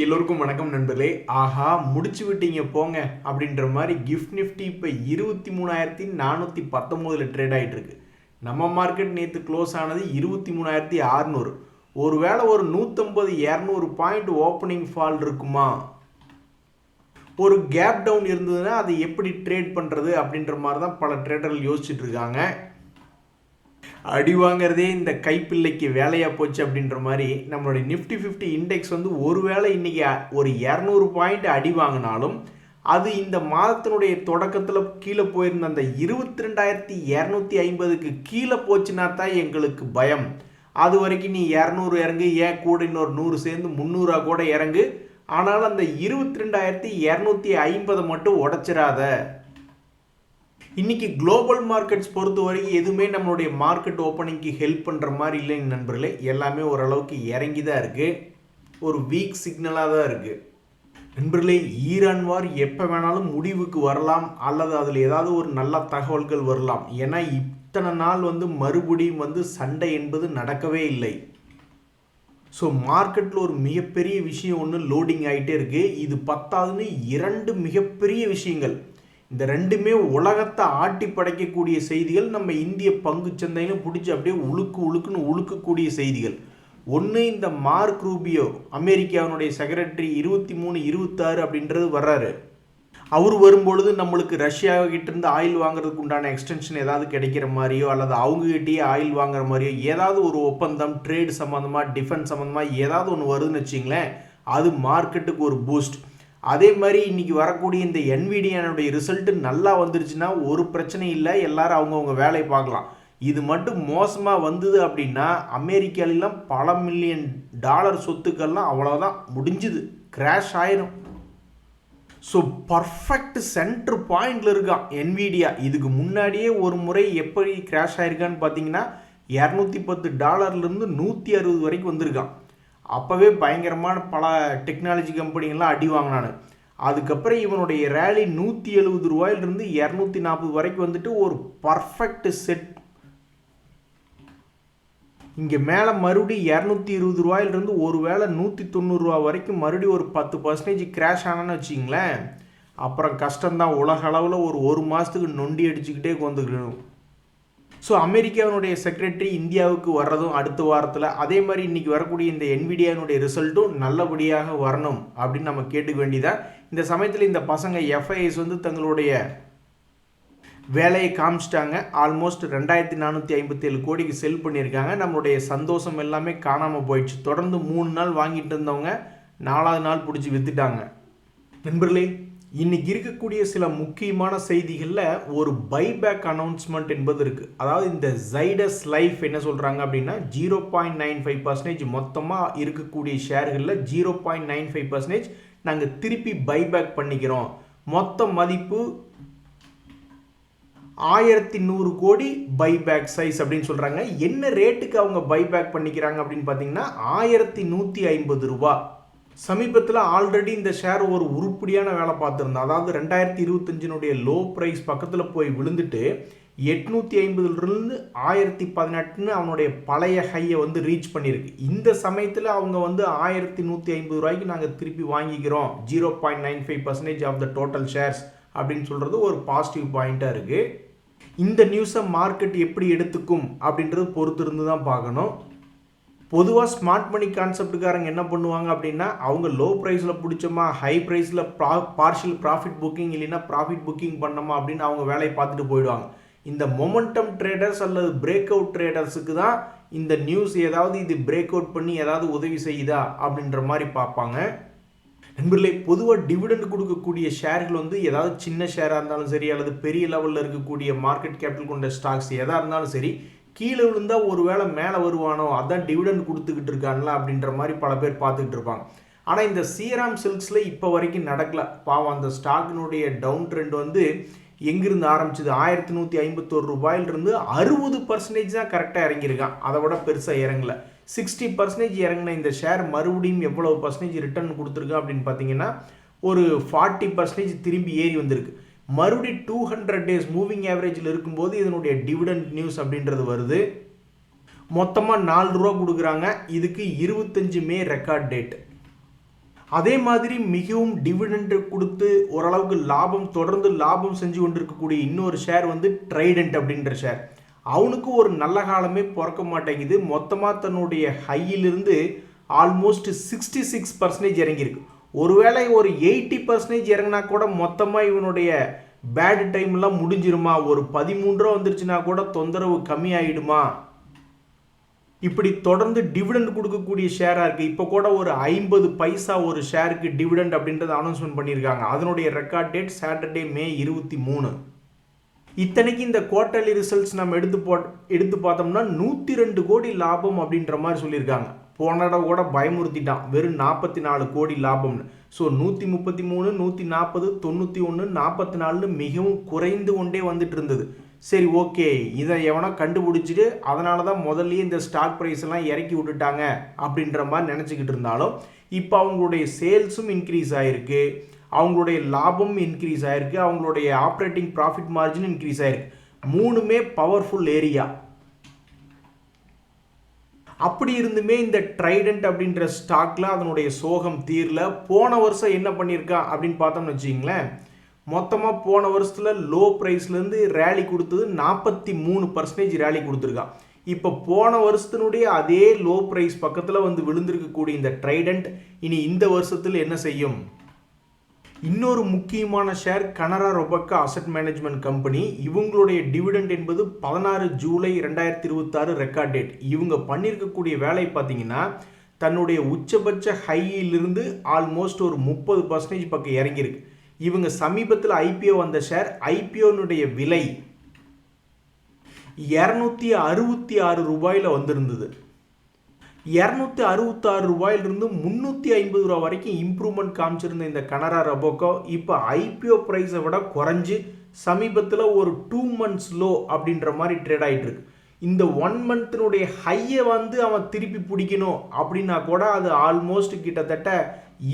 எல்லோருக்கும் வணக்கம் நண்பர்களே. ஆஹா முடிச்சு விட்டீங்க போங்க அப்படின்ற மாதிரி கிஃப்ட் நிஃப்டி இப்போ 23,419 ட்ரேட் ஆகிட்டு இருக்கு. நம்ம மார்க்கெட் நேற்று க்ளோஸ் ஆனது 23,600. ஒருவேளை ஒரு 150-200 பாயிண்ட் ஓப்பனிங் ஃபால் இருக்குமா? ஒரு கேப் டவுன் இருந்ததுன்னா அதை எப்படி ட்ரேட் பண்ணுறது அப்படின்ற மாதிரி தான் பல ட்ரேடர்கள் யோசிச்சுட்டு இருக்காங்க. அடி வாங்கிறதே இந்த கைப்பிள்ளைக்கு வேலையாக போச்சு அப்படின்ற மாதிரி நம்மளுடைய நிஃப்டி 50 இண்டெக்ஸ் வந்து ஒருவேளை இன்றைக்கி ஒரு 200 பாயிண்ட் அடி வாங்கினாலும் அது இந்த மாதத்தினுடைய தொடக்கத்தில் கீழே போயிருந்த அந்த 22,250க்கு கீழே போச்சுன்னா தான் எங்களுக்கு பயம். அது வரைக்கும் நீ 200 இறங்கு, ஏன் கூட இன்னொரு 100 சேர்ந்து 300 கூட இறங்கு, ஆனாலும் அந்த 22,250 மட்டும் உடைச்சிடாத. இன்றைக்கி குளோபல் மார்க்கெட்ஸ் பொறுத்த வரைக்கும் எதுவுமே நம்மளுடைய மார்க்கெட் ஓப்பனிங்க்கு ஹெல்ப் பண்ணுற மாதிரி இல்லைங்க நண்பர்களே. எல்லாமே ஓரளவுக்கு இறங்கி தான் இருக்குது, ஒரு வீக் சிக்னலாக தான் இருக்குது நண்பர்களே. ஈரான் வார் எப்போ வேணாலும் முடிவுக்கு வரலாம், அல்லது அதில் ஏதாவது ஒரு நல்ல தகவல்கள் வரலாம். ஏன்னா இத்தனை நாள் மறுபடியும் சண்டை என்பது நடக்கவே இல்லை. ஸோ மார்க்கெட்டில் ஒரு மிகப்பெரிய விஷயம் ஒன்று லோடிங் ஆகிட்டே இருக்குது. இது பத்தாதுன்னு 2 மிகப்பெரிய விஷயங்கள், இந்த ரெண்டுமே உலகத்தை ஆட்டி படைக்கக்கூடிய செய்திகள், நம்ம இந்திய பங்கு சந்தைன்னு பிடிச்சி அப்படியே உழுக்குன்னு உழுக்கக்கூடிய செய்திகள். ஒன்று, இந்த மார்க் ரூபியோ அமெரிக்காவினுடைய செக்ரட்டரி 23-26 அப்படின்றது வர்றாரு. அவர் வரும்பொழுது நம்மளுக்கு ரஷ்யாக்கிட்ட இருந்து ஆயில் வாங்குறதுக்கு உண்டான எக்ஸ்டென்ஷன் ஏதாவது கிடைக்கிற மாதிரியோ, அல்லது அவங்ககிட்டயே ஆயில் வாங்குற மாதிரியோ ஏதாவது ஒரு ஒப்பந்தம், ட்ரேட் சம்மந்தமாக, டிஃபென்ஸ் சம்மந்தமாக ஏதாவது ஒன்று வருதுன்னு வச்சிங்களேன், அது மார்க்கெட்டுக்கு ஒரு பூஸ்ட். அதே மாதிரி இன்றைக்கி வரக்கூடிய இந்த என்விடியானுடைய ரிசல்ட்டு நல்லா வந்துருச்சுன்னா ஒரு பிரச்சனை இல்லை, எல்லாரும் அவங்கவுங்க வேலையை பார்க்கலாம். இது மட்டும் மோசமாக வந்தது அப்படின்னா அமெரிக்காலெலாம் பல மில்லியன் டாலர் சொத்துக்கள்லாம் அவ்வளோதான், முடிஞ்சுது, கிராஷ் ஆயிரும். ஸோ பர்ஃபெக்ட் சென்ட்ரு பாயிண்டில் இருக்கான் என்விடியா. இதுக்கு முன்னாடியே ஒரு முறை எப்படி கிராஷ் ஆயிருக்கான்னு பார்த்தீங்கன்னா $210 160 வரைக்கும் வந்திருக்கான். அப்போவே பயங்கரமான பல டெக்னாலஜி கம்பெனிகள்லாம் அடி வாங்கினானு. அதுக்கப்புறம் இவனுடைய ரேலி $170 240 வரைக்கும் வந்துட்டு ஒரு பர்ஃபெக்ட் செட். இங்கே மேலே மறுபடியும் $220 ஒரு வேளை $190 வரைக்கும் மறுபடியும் ஒரு 10% கிராஷ் ஆனான்னு வச்சிங்களேன், அப்புறம் கஷ்டம்தான். உலக அளவில் ஒரு மாதத்துக்கு நொண்டி அடிச்சுக்கிட்டே வந்துக்கணும். ஸோ அமெரிக்காவினுடைய செக்ரட்டரி இந்தியாவுக்கு வர்றதும் அடுத்த வாரத்தில், அதே மாதிரி இன்றைக்கி வரக்கூடிய இந்த என்விடியானுடைய ரிசல்ட்டும் நல்லபடியாக வரணும் அப்படின்னு நம்ம கேட்டுக்க வேண்டியதான். இந்த சமயத்தில் இந்த பசங்க எஃப்ஐஎஸ் தங்களுடைய வேலையை காமிச்சிட்டாங்க. ஆல்மோஸ்ட் 2,457 கோடிக்கு செல் பண்ணியிருக்காங்க. நம்மளுடைய சந்தோஷம் எல்லாமே காணாமல் போயிடுச்சு. தொடர்ந்து 3 நாள் வாங்கிட்டு இருந்தவங்க 4வது நாள் பிடிச்சி விற்றுட்டாங்க. நண்பர்களே, இன்றைக்கி இருக்கக்கூடிய சில முக்கியமான செய்திகளில் ஒரு பைபேக் அனௌன்ஸ்மெண்ட் என்பது இருக்குது. அதாவது இந்த ஜைடஸ் லைஃப் என்ன சொல்கிறாங்க அப்படின்னா 0.95% மொத்தமாக இருக்கக்கூடிய ஷேர்களில் 0.95% நாங்கள் திருப்பி பைபேக் பண்ணிக்கிறோம். மொத்த மதிப்பு 1,100 கோடி பைபேக் சைஸ் அப்படின்னு சொல்கிறாங்க. என்ன ரேட்டுக்கு அவங்க பைபேக் பண்ணிக்கிறாங்க அப்படின்னு பார்த்தீங்கன்னா $1,150. சமீபத்தில் ஆல்ரெடி இந்த ஷேர் ஒரு உருப்படியான வேலை பார்த்துருந்தோம். அதாவது 2025 லோ ப்ரைஸ் பக்கத்தில் போய் விழுந்துட்டு 850 1018 அவனுடைய பழைய ஹையை ரீச் பண்ணியிருக்கு. இந்த சமயத்தில் அவங்க $1,150 நாங்கள் திருப்பி வாங்கிக்கிறோம், 0.95% ஆஃப் த டோட்டல் ஷேர்ஸ் அப்படின்னு சொல்கிறது ஒரு பாசிட்டிவ் பாயிண்ட்டாக இருக்குது. இந்த நியூஸை மார்க்கெட் எப்படி எடுத்துக்கும் அப்படின்றது பொறுத்து இருந்து தான் பார்க்கணும். பொதுவாக ஸ்மார்ட் மணி கான்செப்டுக்காரங்க என்ன பண்ணுவாங்க அப்படின்னா, அவங்க லோ ப்ரைஸில் பிடிச்சோமா, ஹை ப்ரைஸில் பார்ஷியல் ப்ராஃபிட் புக்கிங் இல்லைன்னா ப்ராஃபிட் புக்கிங் பண்ணோமா அப்படின்னு அவங்க வேலையை பார்த்துட்டு போயிடுவாங்க. இந்த மொமெண்டம் ட்ரேடர்ஸ் அல்லது பிரேக் அவுட் ட்ரேடர்ஸுக்கு தான் இந்த நியூஸ் ஏதாவது இது பிரேக் அவுட் பண்ணி ஏதாவது உதவி செய்யுதா அப்படின்ற மாதிரி பார்ப்பாங்க. நண்பர்களே, பொதுவாக டிவிடெண்ட் கொடுக்கக்கூடிய ஷேர்கள் ஏதாவது சின்ன ஷேராக இருந்தாலும் சரி, அல்லது பெரிய லெவலில் இருக்கக்கூடிய மார்க்கெட் கேபிட்டல் கொண்ட ஸ்டாக்ஸ் எதாக இருந்தாலும் சரி, கீழே விழுந்தால் ஒரு வேளை மேலே வருவானோ, அதான் டிவிடெண்ட் கொடுத்துக்கிட்டு இருக்காங்களா அப்படின்ற மாதிரி பல பேர் பார்த்துக்கிட்டு இருப்பாங்க. ஆனால் இந்த ஸ்ரீராம் சில்க்ஸில் இப்போ வரைக்கும் நடக்கல. பாவம், அந்த ஸ்டாக்கினுடைய டவுன் ட்ரெண்ட் எங்கிருந்து ஆரம்பிச்சது $1,151 60% தான் கரெக்டாக இறங்கியிருக்கான். அதை விட பெருசாக இறங்கலை. 60% இறங்கின இந்த ஷேர் மறுபடியும் எவ்வளவு பர்சன்டேஜ் ரிட்டர்ன் கொடுத்துருக்கு அப்படின்னு பார்த்தீங்கன்னா ஒரு 40% திரும்பி ஏறி வந்திருக்கு. மறுபடியும் 200 டேஸ் மூவிங் ஆவரேஜில் இருக்கும்போது இதனுடைய டிவிடெண்ட் நியூஸ் அப்படின்றது வருது. மொத்தமாக 4 ரூபா கொடுக்குறாங்க. இதுக்கு 25 மே ரெக்கார்ட் டேட். அதே மாதிரி மிகவும் டிவிடெண்ட் கொடுத்து ஓரளவுக்கு லாபம் தொடர்ந்து லாபம் செஞ்சு கொண்டிருக்கக்கூடிய இன்னொரு ஷேர் வந்து ட்ரைடென்ட் அப்படின்ற ஷேர். அவனுக்கு ஒரு நல்ல காலமே பிறக்க மாட்டேங்குது. மொத்தமாக தன்னுடைய ஹையிலிருந்து ஆல்மோஸ்ட் 66% இறங்கியிருக்கு. ஒருவேளை ஒரு 80% இறங்கினா கூட மொத்தமாக இவனுடைய பேட் டைம்லாம் முடிஞ்சிருமா? ஒரு 13 வந்துருச்சுன்னா கூட தொந்தரவு கம்மியாயிடுமா? இப்படி தொடர்ந்து டிவிடெண்ட் கொடுக்கக்கூடிய ஷேராக இருக்குது. இப்போ கூட ஒரு 50 பைசா ஒரு ஷேருக்கு டிவிடெண்ட் அப்படின்றத அனௌன்ஸ்மெண்ட் பண்ணியிருக்காங்க. அதனுடைய ரெக்கார்ட் டேட் சாட்டர்டே மே 23. இத்தனைக்கு இந்த குவார்ட்டர்லி ரிசல்ட்ஸ் நம்ம எடுத்து பார்த்தோம்னா 102 கோடி லாபம் அப்படின்ற மாதிரி சொல்லியிருக்காங்க. போன தடவை கூட பயமுறுத்திட்டான், வெறும் 44 கோடி லாபம்னு. ஸோ 133, 140, 91, 44 மிகவும் குறைந்து கொண்டே வந்துட்டு இருந்தது. சரி, ஓகே, இதை எவனோ கண்டுபிடிச்சிட்டு அதனால தான் முதல்லயே இந்த ஸ்டாக் ப்ரைஸ் எல்லாம் இறக்கி விட்டுட்டாங்க அப்படின்ற மாதிரி நினச்சிக்கிட்டு இருந்தாலும் இப்போ அவங்களுடைய சேல்ஸும் இன்க்ரீஸ் ஆகிருக்கு, அவங்களுடைய லாபமும் இன்க்ரீஸ் ஆகிருக்கு, அவங்களுடைய ஆப்ரேட்டிங் ப்ராஃபிட் மார்ஜின் இன்க்ரீஸ் ஆகிருக்கு. மூணுமே பவர்ஃபுல் ஏரியா. அப்படி இருந்துமே இந்த ட்ரைடென்ட் அப்படின்ற ஸ்டாக்ல அதனுடைய சோகம் தீரல. போன வருஷம் என்ன பண்ணியிருக்கான் அப்படின்னு பார்த்தோம்னு வச்சுக்கிங்களேன், மொத்தமாக போன வருஷத்தில் லோ ப்ரைஸ்லேருந்து ரேலி கொடுத்தது 43% ரேலி கொடுத்துருக்கான். இப்போ போன வருஷத்தினுடைய அதே லோ ப்ரைஸ் பக்கத்தில் வந்து விழுந்திருக்கக்கூடிய இந்த ட்ரைடென்ட் இனி இந்த வருஷத்தில் என்ன செய்யும்? இன்னொரு முக்கியமான share Canara Robeco asset management company. இவங்களுடைய டிவிடெண்ட் என்பது 16 ஜூலை 2026 ரெக்கார்ட் டேட். இவங்க பண்ணியிருக்கக்கூடிய வேலை பார்த்தீங்கன்னா தன்னுடைய உச்சபட்ச ஹையிலிருந்து ஆல்மோஸ்ட் ஒரு 30% பக்கம் இறங்கியிருக்கு. இவங்க சமீபத்தில் ஐபிஓ வந்த ஷேர், ஐபிஓனுடைய விலை 266 ரூபாயில் வந்திருந்தது. 266 ரூபாயிலிருந்து 350 ரூபா வரைக்கும் இம்ப்ரூவ்மெண்ட் காமிச்சிருந்த இந்த கனரா ரொபக்கோ இப்போ ஐபிஓ ப்ரைஸை விட குறைஞ்சி சமீபத்தில் ஒரு 2 months லோ அப்படின்ற மாதிரி ட்ரேட் ஆகிட்டு இருக்கு. இந்த 1 monthனுடைய ஹையை வந்து அவன் திருப்பி பிடிக்கணும் அப்படின்னா கூட அது ஆல்மோஸ்ட் கிட்டத்தட்ட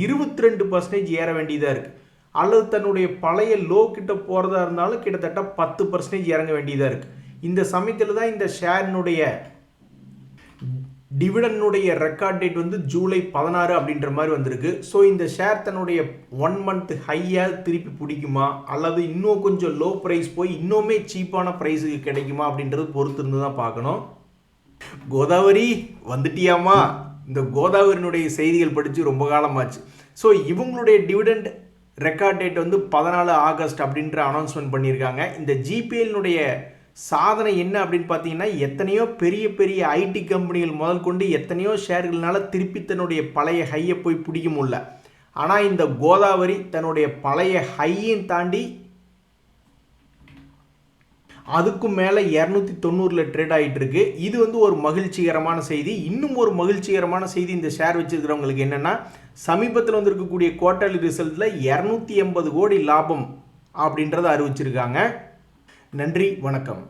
22% ஏற வேண்டியதாக இருக்குது. அல்லது தன்னுடைய பழைய லோ கிட்ட போகிறதா இருந்தாலும் கிட்டத்தட்ட 10% இறங்க வேண்டியதாக இருக்குது. இந்த சமயத்தில் தான் இந்த ஷேரினுடைய டிவிடனுடைய ரெக்கார்ட் டேட் வந்து ஜூலை 16 அப்படின்ற மாதிரி வந்திருக்கு. ஸோ இந்த ஷேர் தன்னுடைய 1 month ஹையாக திருப்பி பிடிக்குமா, அல்லது இன்னும் கொஞ்சம் லோ ப்ரைஸ் போய் இன்னுமே சீப்பான ப்ரைஸுக்கு கிடைக்குமா அப்படின்றது பொறுத்து இருந்து தான் பார்க்கணும். கோதாவரி வந்துட்டியாமா? இந்த கோதாவரியினுடைய செய்திகள் படித்து ரொம்ப காலமாச்சு. ஸோ இவங்களுடைய டிவிடெண்ட் ரெக்கார்ட் டேட் வந்து 14 ஆகஸ்ட் அப்படின்ற அனௌன்ஸ்மெண்ட் பண்ணியிருக்காங்க. இந்த ஜிபிஎல்னுடைய சாதனை என்ன அப்படின்னு பார்த்தீங்கன்னா, எத்தனையோ பெரிய பெரிய ஐடி கம்பெனிகள் முதல் கொண்டு எத்தனையோ ஷேர்கள்னால திருப்பி தன்னுடைய பழைய ஹையை போய் பிடிக்க முடியல. ஆனால் இந்த கோதாவரி தன்னுடைய பழைய ஹையையும் தாண்டி அதுக்கும் மேலே 290 ட்ரேட் ஆகிட்டு இருக்கு. இது வந்து ஒரு மகிழ்ச்சிகரமான செய்தி. இன்னும் ஒரு மகிழ்ச்சிகரமான செய்தி இந்த ஷேர் வச்சிருக்கிறவங்களுக்கு என்னென்னா, சமீபத்தில் வந்திருக்கக்கூடிய குவார்ட்டர்லி ரிசல்ட்டில் 280 கோடி லாபம் அப்படின்றத அறிவிச்சிருக்காங்க. நன்றி, வணக்கம்.